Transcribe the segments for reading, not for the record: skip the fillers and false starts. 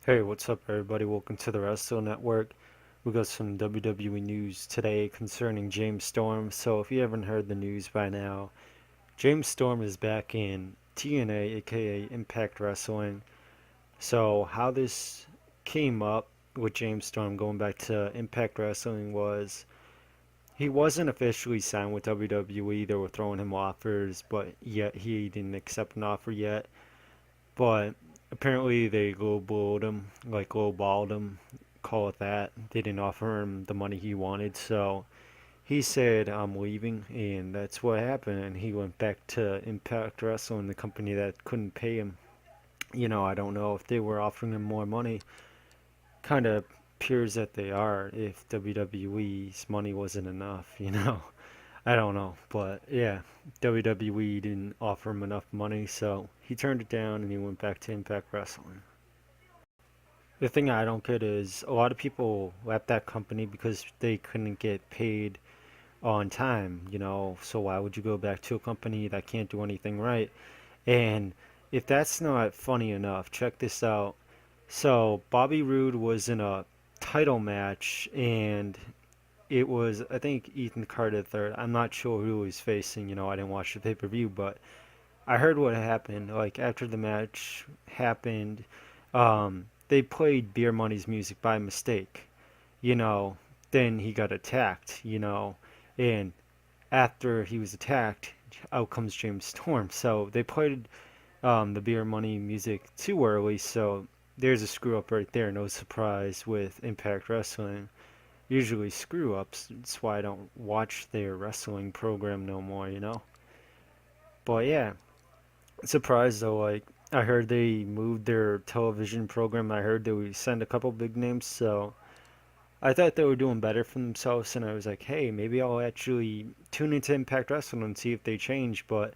Hey, what's up, everybody? Welcome to the Wrestle Network. We got some WWE news today concerning James Storm. So, if you haven't heard the news by now, James Storm is back in TNA, aka Impact Wrestling. So, how this came up with James Storm going back to Impact Wrestling was he wasn't officially signed with WWE. They were throwing him offers, but yet he didn't accept an offer yet. But apparently they lowballed him, like lowballed him, call it that. They didn't offer him the money he wanted, so he said, I'm leaving, and that's what happened. And he went back to Impact Wrestling, the company that couldn't pay him. I don't know if they were offering him more money. Kind of appears that they are if WWE's money wasn't enough. I don't know, but yeah, WWE didn't offer him enough money, so he turned it down and he went back to Impact Wrestling. The thing I don't get is a lot of people left that company because they couldn't get paid on time. So why would you go back to a company that can't do anything right? And if that's not funny enough, check this out. So Bobby Roode was in a title match and it was, I think, Ethan Carter third. I'm not sure who he was facing. I didn't watch the pay-per-view, but I heard what happened. Like after the match happened, they played Beer Money's music by mistake. You know, then he got attacked. And after he was attacked, out comes James Storm. So they played the Beer Money music too early. So there's a screw up right there. No surprise with Impact Wrestling. Usually screw ups. That's why I don't watch their wrestling program no more. But yeah, surprised though. Like I heard they moved their television program. I heard they would send a couple big names, so I thought they were doing better for themselves. And I was like, hey, maybe I'll actually tune into Impact Wrestling and see if they change. But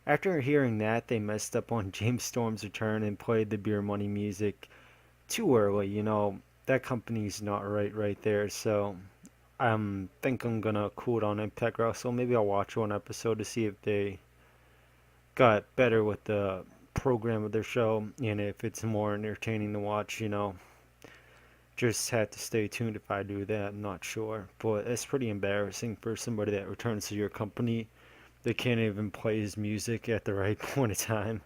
after hearing that, they messed up on James Storm's return and played the Beer Money music too early. That company's not right there. So think I'm gonna cool it on Impact Wrestling. Maybe I'll watch one episode to see if they got better with the program of their show and if it's more entertaining to watch. Just have to stay tuned if I do that. I'm not sure. But it's pretty embarrassing for somebody that returns to your company. They can't even play his music at the right point of time.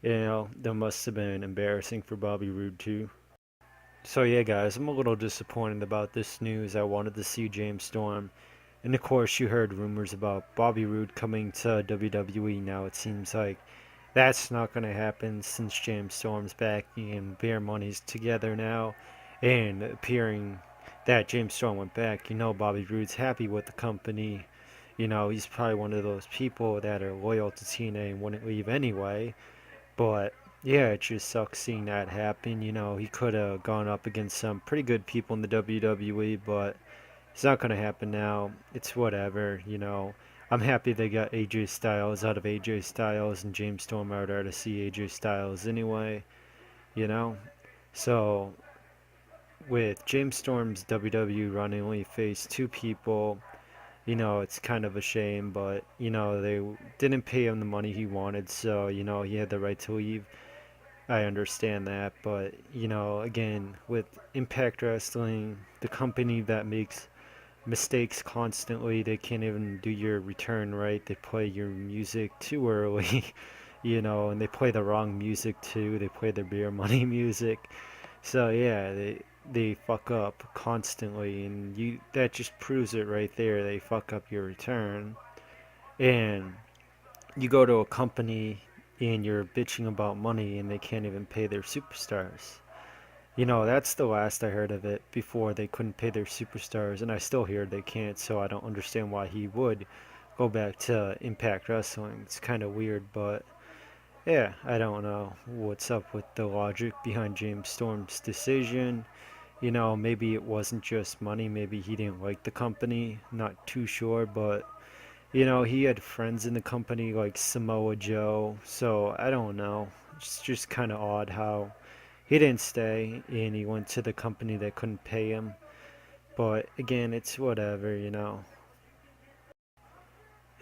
That must have been embarrassing for Bobby Roode too. So yeah, guys, I'm a little disappointed about this news. I wanted to see James Storm. And of course, you heard rumors about Bobby Roode coming to WWE. Now it seems like that's not going to happen since James Storm's back and Bear Money's together now. And appearing that James Storm went back, Bobby Roode's happy with the company. He's probably one of those people that are loyal to TNA and wouldn't leave anyway. But yeah, it just sucks seeing that happen. He could have gone up against some pretty good people in the WWE, but it's not going to happen now. It's whatever. I'm happy they got AJ Styles out of AJ Styles and James Storm out there to see AJ Styles you know? So, with James Storm's WWE run, he only faced two people. It's kind of a shame, but, they didn't pay him the money he wanted, so, he had the right to leave. I understand that, but, again, with Impact Wrestling, the company that makes mistakes constantly. They can't even do your return right. They play your music too early, and they play the wrong music too. They play their Beer Money music. So yeah, they fuck up constantly, and you that just proves it right there. They fuck up your return, and you go to a company and you're bitching about money, and they can't even pay their superstars. That's the last I heard of it before they couldn't pay their superstars, and I still hear they can't, so I don't understand why he would go back to Impact Wrestling. It's kind of weird, but yeah, I don't know what's up with the logic behind James Storm's decision. Maybe it wasn't just money, maybe he didn't like the company, not too sure, but he had friends in the company like Samoa Joe, so I don't know. It's just kind of odd how he didn't stay and he went to the company that couldn't pay him. But again, it's whatever.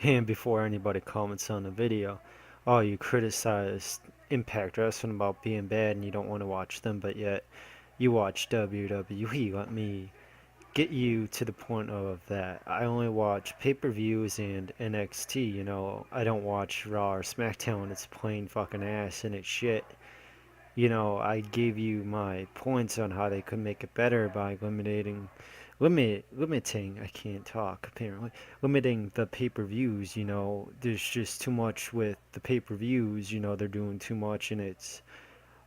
And before anybody comments on the video, oh, you criticized Impact Wrestling about being bad and you don't want to watch them, but yet you watch WWE. Let me get you to the point of that. I only watch pay-per-views and NXT, I don't watch Raw or SmackDown. It's plain fucking ass and it's shit. I gave you my points on how they could make it better by limiting, I can't talk apparently, limiting the pay-per-views. There's just too much with the pay-per-views. They're doing too much and it's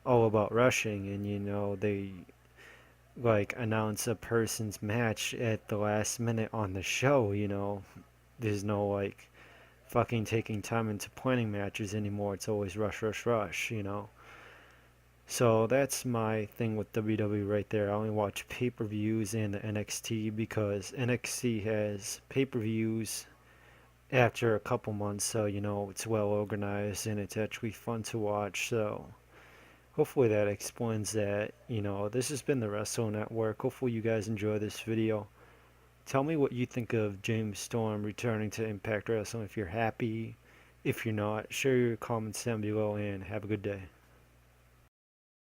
all about rushing, and they like announce a person's match at the last minute on the show. There's no like fucking taking time into planning matches anymore. It's always rush, rush, rush. So that's my thing with WWE right there. I only watch pay-per-views and the NXT because NXT has pay-per-views after a couple months, so it's well organized and it's actually fun to watch. So hopefully that explains that. This has been the Wrestle Network. Hopefully you guys enjoy this video. Tell me what you think of James Storm returning to Impact Wrestling. If you're happy, if you're not, share your comments down below and have a good day.